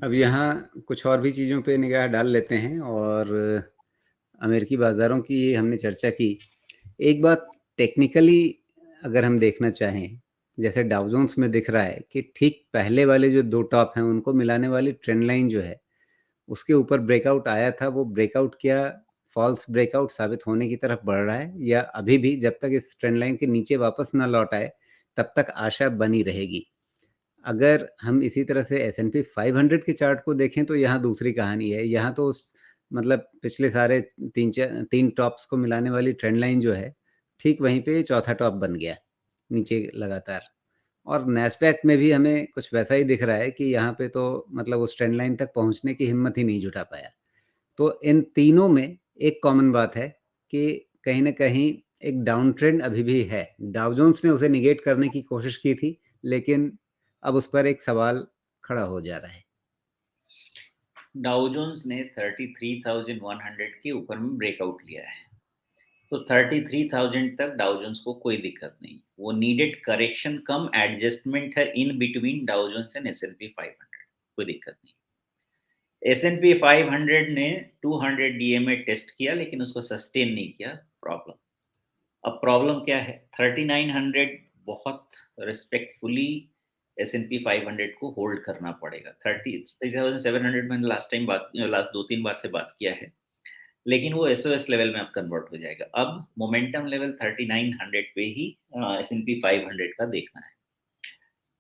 अब यहाँ कुछ और भी चीज़ों पे निगाह डाल लेते हैं और अमेरिकी बाज़ारों की हमने चर्चा की। एक बात टेक्निकली अगर हम देखना चाहें, जैसे डाउ जोन्स में दिख रहा है कि ठीक पहले वाले जो 2 टॉप हैं उनको मिलाने वाली ट्रेंड लाइन जो है, उसके ऊपर ब्रेकआउट आया था, वो ब्रेकआउट क्या फॉल्स ब्रेकआउट साबित होने की तरफ बढ़ रहा है, या अभी भी जब तक इस ट्रेंड लाइन के नीचे वापस ना लौट आए, तब तक आशा बनी रहेगी? अगर हम इसी तरह से S&P 500 के चार्ट को देखें तो यहाँ दूसरी कहानी है। यहाँ तो उस मतलब पिछले सारे 3 टॉप्स को मिलाने वाली ट्रेंड लाइन जो है, ठीक वहीं पे चौथा टॉप बन गया, नीचे लगातार। और नैस्डैक में भी हमें कुछ वैसा ही दिख रहा है कि यहाँ पे तो मतलब उस ट्रेंड लाइन तक पहुँचने की हिम्मत ही नहीं जुटा पाया। तो इन तीनों में एक कॉमन बात है कि कहीं न कहीं एक डाउन ट्रेंड अभी भी है। डाउ जोन्स ने उसे नेगेट करने की कोशिश की थी, लेकिन अब उस पर एक सवाल खड़ा हो जा रहा है। डाउ जोन्स ने 33,100 के ऊपर में ब्रेकआउट लिया है, तो 33,000 तक डाउ जोन्स को कोई दिक्कत नहीं। वो नीडेड करेक्शन कम एडजस्टमेंट है in between Dow Jones and S&P 500, कोई दिक्कत नहीं। S&P 500 ने 200 DMA टेस्ट किया लेकिन उसको सस्टेन नहीं किया। प्रॉब्लम, अब प्रॉब्लम क्या है? 3900 बहुत रिस्पेक्टफुली S&P 500 को होल्ड करना पड़ेगा। 33,700 मैंने लास्ट 2-3 बार से बात किया है, लेकिन वो SOS लेवल में अब कन्वर्ट हो जाएगा। अब मोमेंटम लेवल 3900 पे ही S&P 500 का देखना है।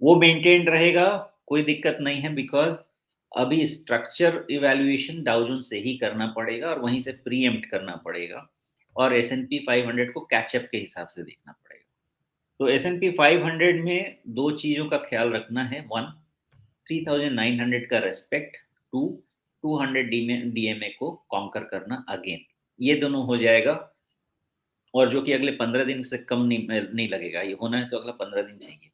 वो मेंटेन रहेगा, कोई दिक्कत नहीं है, बिकॉज़ अभी स्ट्रक्चर इवैल्यूएशन डाउ जोन्स से ही करना पड़ेगा और वहीं से प्रीएम्प्ट करना पड़ेगा और S&P 500 को कैचअप के हिसाब से देखना पड़ेगा। तो S&P 500 में 2 चीज़ों का ख्याल रखना है। 1, 3900 का रिस्पेक्ट, 2, 200 डीएमए को कॉन्कर करना अगेन। ये दोनों हो जाएगा, और जो कि अगले 15 दिन से कम नहीं लगेगा। ये होना है तो अगला 15 दिन चाहिए।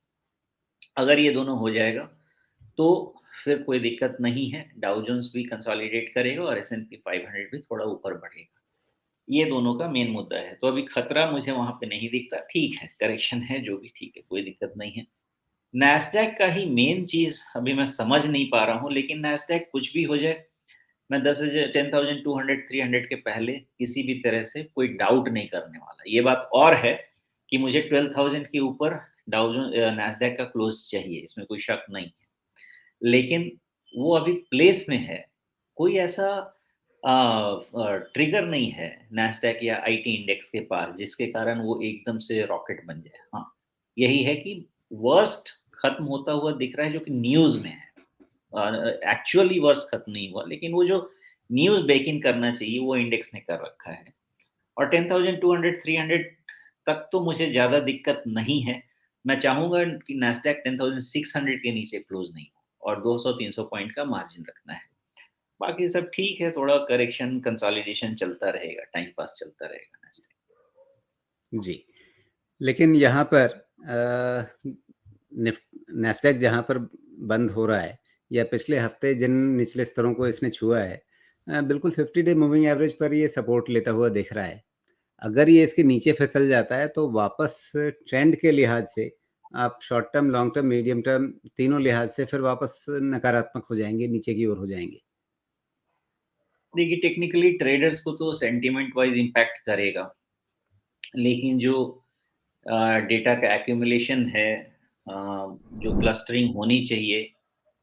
अगर ये दोनों हो जाएगा तो फिर कोई दिक्कत नहीं है। डाउ जोन्स भी कंसोलिडेट करेगा और S&P 500 भी थोड़ा ऊपर बढ़ेगा। ये दोनों का मेन मुद्दा है। तो अभी खतरा मुझे वहाँ पे नहीं दिखता। ठीक है, करेक्शन है जो भी, ठीक है, कोई दिक्कत नहीं है। नैस्डैक का ही मेन चीज़ अभी मैं समझ नहीं पा रहा हूँ, लेकिन नैस्डैक कुछ भी हो जाए, मैं 10,200 300 के पहले किसी भी तरह से कोई डाउट नहीं करने वाला। ये बात और है कि मुझे 12,000 के ऊपर नैस्डैक का क्लोज़ चाहिए, इसमें कोई शक नहीं है। लेकिन वो अभी प्लेस में है। कोई ऐसा ट्रिगर नहीं है नैस्डैक या आईटी इंडेक्स के पास जिसके कारण वो एकदम से रॉकेट बन जाए। हाँ, यही है कि वर्स्ट खत्म होता हुआ दिख रहा है, जो कि न्यूज़ में है। एक्चुअली वर्स्ट खत्म नहीं हुआ, लेकिन वो जो न्यूज़ बेक इन करना चाहिए वो इंडेक्स ने कर रखा है। और 10,200 300 तक तो मुझे ज़्यादा दिक्कत नहीं है। मैं चाहूँगा कि नैस्डैक 10,600 के नीचे क्लोज़ नहीं हो और 200-300 पॉइंट का मार्जिन रखना है। बाकी सब ठीक है, थोड़ा करेक्शन, कंसोलिडेशन चलता रहेगा, टाइम पास चलता रहेगा नैस्डैक। जी। लेकिन यहाँ पर निफ नैस्डैक जहाँ पर बंद हो रहा है, या पिछले हफ्ते जिन निचले स्तरों को इसने छुआ है, बिल्कुल 50 डे मूविंग एवरेज पर ये सपोर्ट लेता हुआ दिख रहा है। अगर ये इसके नीचे फिसल जाता है तो वापस ट्रेंड के लिहाज से आप short term, long term, medium term तीनों लिहाज से फिर वापस नकारात्मक हो जाएँगे, नीचे की ओर हो जाएँगे। देखिए, टेक्निकली ट्रेडर्स को तो सेंटिमेंट वाइज़ इम्पैक्ट करेगा, लेकिन जो डेटा का एक्यूमुलेशन है, जो क्लस्टरिंग होनी चाहिए,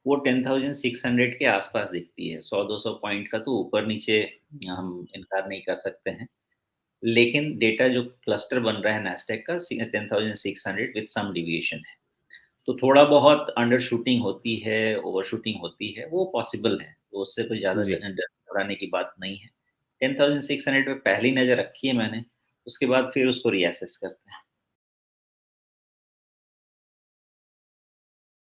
वो 10,600 के आसपास दिखती है। 100-200 पॉइंट का तो ऊपर-नीचे हम इनकार नहीं कर सकते हैं। लेकिन डेटा जो क्लस्टर बन रहा है नैस्डैक का 10,600 विद सम डेविएशन है। तो थोड़ा बहुत अंडर शूटिंग होती है, ओवर शूटिंग होती है, वो पॉसिबल है। तो उससे कोई ज़्यादा जी। घबराने की बात नहीं है। 10,600 पे पहली नज़र रखी है मैंने, उसके बाद फिर उसको रीअसेस करते हैं।